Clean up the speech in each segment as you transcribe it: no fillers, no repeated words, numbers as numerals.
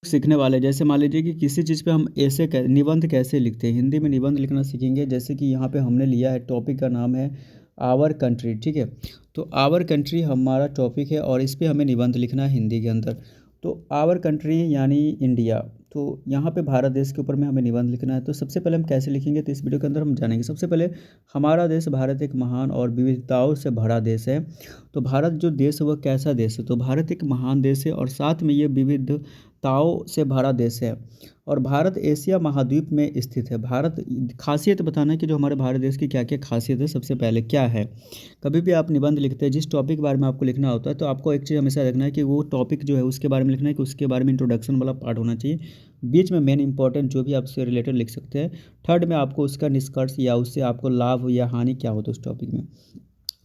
सीखने वाले, जैसे मान लीजिए कि किसी चीज़ पे हम ऐसे निबंध कैसे लिखते हैं, हिंदी में निबंध लिखना सीखेंगे। जैसे कि यहाँ पे हमने लिया है, टॉपिक का नाम है आवर कंट्री, ठीक है। तो आवर कंट्री हमारा टॉपिक है और इस पे हमें निबंध लिखना है हिंदी के अंदर। तो आवर कंट्री यानी इंडिया, तो यहाँ पे भारत देश के ऊपर में हमें निबंध लिखना है। तो सबसे पहले हम कैसे लिखेंगे, तो इस वीडियो के अंदर हम जानेंगे। सबसे पहले, हमारा देश भारत एक महान और विविधताओं से भरा देश है। तो भारत जो देश है वह कैसा देश है, तो भारत एक महान देश है और साथ में ये विविधताओं से भरा देश है। और भारत एशिया महाद्वीप में स्थित है। भारत, खासियत बताना है कि जो हमारे भारत देश की क्या क्या खासियत है। सबसे पहले क्या है, कभी भी आप निबंध लिखते हैं, जिस टॉपिक के बारे में आपको लिखना होता है, तो आपको एक चीज़ हमेशा देखना है कि वो टॉपिक जो है उसके बारे में लिखना है, कि उसके बारे में इंट्रोडक्शन वाला पार्ट होना चाहिए। बीच में मेन इंपॉर्टेंट जो भी आप उससे रिलेटेड लिख सकते हैं। थर्ड में आपको उसका निष्कर्ष या उससे आपको लाभ या हानि क्या होता है उस टॉपिक में।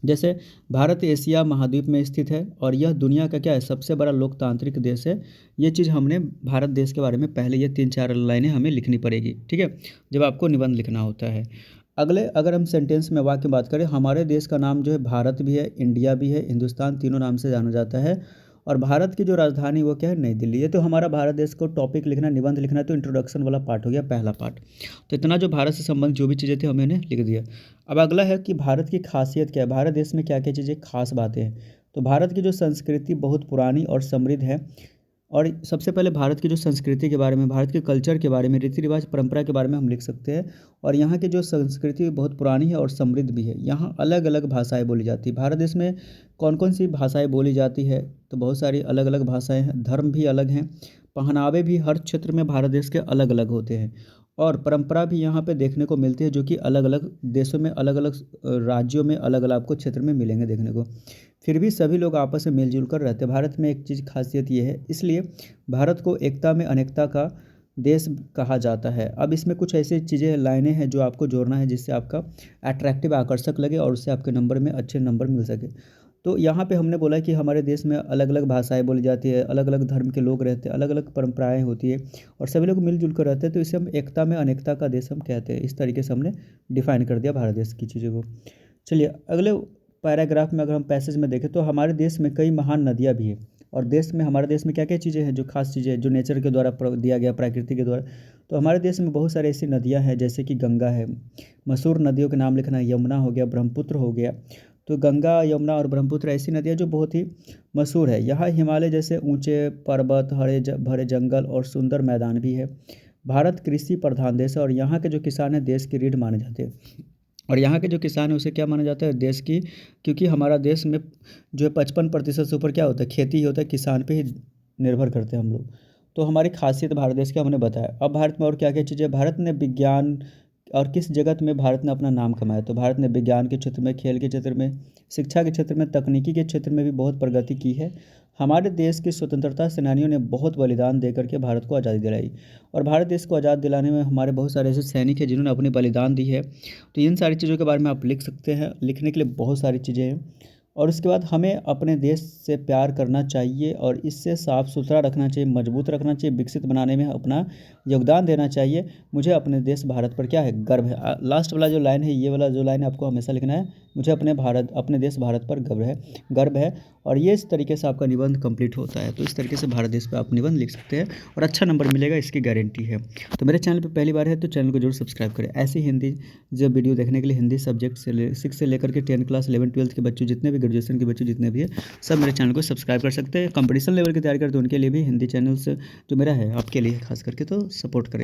जैसे भारत एशिया महाद्वीप में स्थित है और यह दुनिया का क्या है, सबसे बड़ा लोकतांत्रिक देश है। ये चीज़ हमने भारत देश के बारे में पहले ये 3-4 लाइनें हमें लिखनी पड़ेगी, ठीक है, जब आपको निबंध लिखना होता है। अगले, अगर हम सेंटेंस में वाक्य बात करें, हमारे देश का नाम जो है भारत भी है, इंडिया भी है, हिंदुस्तान, तीनों नाम से जाना जाता है। और भारत की जो राजधानी वो क्या है, नई दिल्ली है। तो हमारा भारत देश को टॉपिक लिखना, निबंध लिखना है, तो इंट्रोडक्शन वाला पार्ट हो गया, पहला पार्ट। तो इतना जो भारत से संबंधित जो भी चीज़ें थी हमने लिख दिया। अब अगला है कि भारत की खासियत क्या है, भारत देश में क्या क्या चीज़ें खास बातें हैं। तो भारत की जो संस्कृति बहुत पुरानी और समृद्ध है। और सबसे पहले भारत की जो संस्कृति के बारे में, भारत के कल्चर के बारे में, रीति रिवाज परंपरा के बारे में हम लिख सकते हैं। और यहाँ की जो संस्कृति बहुत पुरानी है और समृद्ध भी है। यहाँ अलग अलग भाषाएं बोली जाती है। भारत देश में कौन कौन सी भाषाएं बोली जाती है, तो बहुत सारी अलग अलग भाषाएं हैं। धर्म भी अलग हैं, पहनावे भी हर क्षेत्र में भारत देश के अलग अलग होते हैं। और परंपरा भी यहाँ पे देखने को मिलती है, जो कि अलग अलग देशों में, अलग अलग राज्यों में अलग अलग आपको क्षेत्र में मिलेंगे देखने को। फिर भी सभी लोग आपस में मिलजुल कर रहते हैं। भारत में एक चीज़ खासियत ये है, इसलिए भारत को एकता में अनेकता का देश कहा जाता है। अब इसमें कुछ ऐसी चीज़ें, लाइनें हैं जो आपको जोड़ना है, जिससे आपका अट्रैक्टिव, आकर्षक लगे और उससे आपके नंबर में अच्छे नंबर मिल सके। तो यहाँ पे हमने बोला कि हमारे देश में अलग अलग भाषाएं बोली जाती है, अलग अलग धर्म के लोग रहते हैं, अलग अलग परंपराएं होती है और सभी लोग मिलजुल कर रहते हैं। तो इसे हम एकता में अनेकता का देश हम कहते हैं। इस तरीके से हमने डिफाइन कर दिया भारत देश की चीज़ों को। चलिए अगले पैराग्राफ में अगर हम पैसेज में देखें, तो हमारे देश में कई महान नदियाँ भी हैं। और देश में, हमारे देश में क्या क्या चीज़ें हैं जो खास चीज़ें हैं, जो नेचर के द्वारा दिया गया, प्रकृति के द्वारा। तो हमारे देश में बहुत सारी ऐसी नदियाँ हैं, जैसे कि गंगा है। मशहूर नदियों के नाम लिखना, यमुना हो गया, ब्रह्मपुत्र हो गया। तो गंगा, यमुना और ब्रह्मपुत्र ऐसी नदियाँ जो बहुत ही मशहूर है। यहाँ हिमालय जैसे ऊंचे पर्वत, भरे जंगल और सुंदर मैदान भी है। भारत कृषि प्रधान देश है और यहाँ के जो किसान हैं देश की रीढ़ माने जाते हैं। और यहाँ के जो किसान है उसे क्या माना जाता है, देश की, क्योंकि हमारा देश में जो है 55% से ऊपर क्या होता है, खेती ही होता है, किसान पे ही निर्भर करते हैं हम लोग। तो हमारी खासियत भारत देश की हमने बताया। अब भारत में और क्या क्या चीज़ें, भारत ने विज्ञान और किस जगत में भारत ने अपना नाम कमाया, तो भारत ने विज्ञान के क्षेत्र में, खेल के क्षेत्र में, शिक्षा के क्षेत्र में, तकनीकी के क्षेत्र में भी बहुत प्रगति की है। हमारे देश के स्वतंत्रता सेनानियों ने बहुत बलिदान दे करके भारत को आज़ादी दिलाई। और भारत देश को आज़ाद दिलाने में हमारे बहुत सारे ऐसे सैनिक हैं जिन्होंने अपनी बलिदान दी है। तो इन सारी चीज़ों के बारे में आप लिख सकते हैं। लिखने के लिए बहुत सारी चीज़ें हैं। और उसके बाद हमें अपने देश से प्यार करना चाहिए और इससे साफ़ सुथरा रखना चाहिए, मजबूत रखना चाहिए, विकसित बनाने में अपना योगदान देना चाहिए। मुझे अपने देश भारत पर क्या है, गर्व है। लास्ट वाला जो लाइन है, ये वाला जो लाइन है आपको हमेशा लिखना है, मुझे अपने देश भारत पर गर्व है। और ये इस तरीके से आपका निबंध कंप्लीट होता है। तो इस तरीके से भारत देश पर आप निबंध लिख सकते हैं और अच्छा नंबर मिलेगा, इसकी गारंटी है। तो मेरे चैनल पर पहली बार है तो चैनल को जरूर सब्सक्राइब करें। ऐसी हिंदी जो वीडियो देखने के लिए, हिंदी सब्जेक्ट से 6 से लेकर के 10 क्लास 11-12 के बच्चों, जितने भी ग्रेजुएशन के बच्चे जितने भी हैं, सब मेरे चैनल को सब्सक्राइब कर सकते हैं। कंपटीशन लेवल की तैयारी करते हैं उनके लिए भी हिंदी चैनल से जो मेरा है आपके लिए खास करके, तो सपोर्ट करें।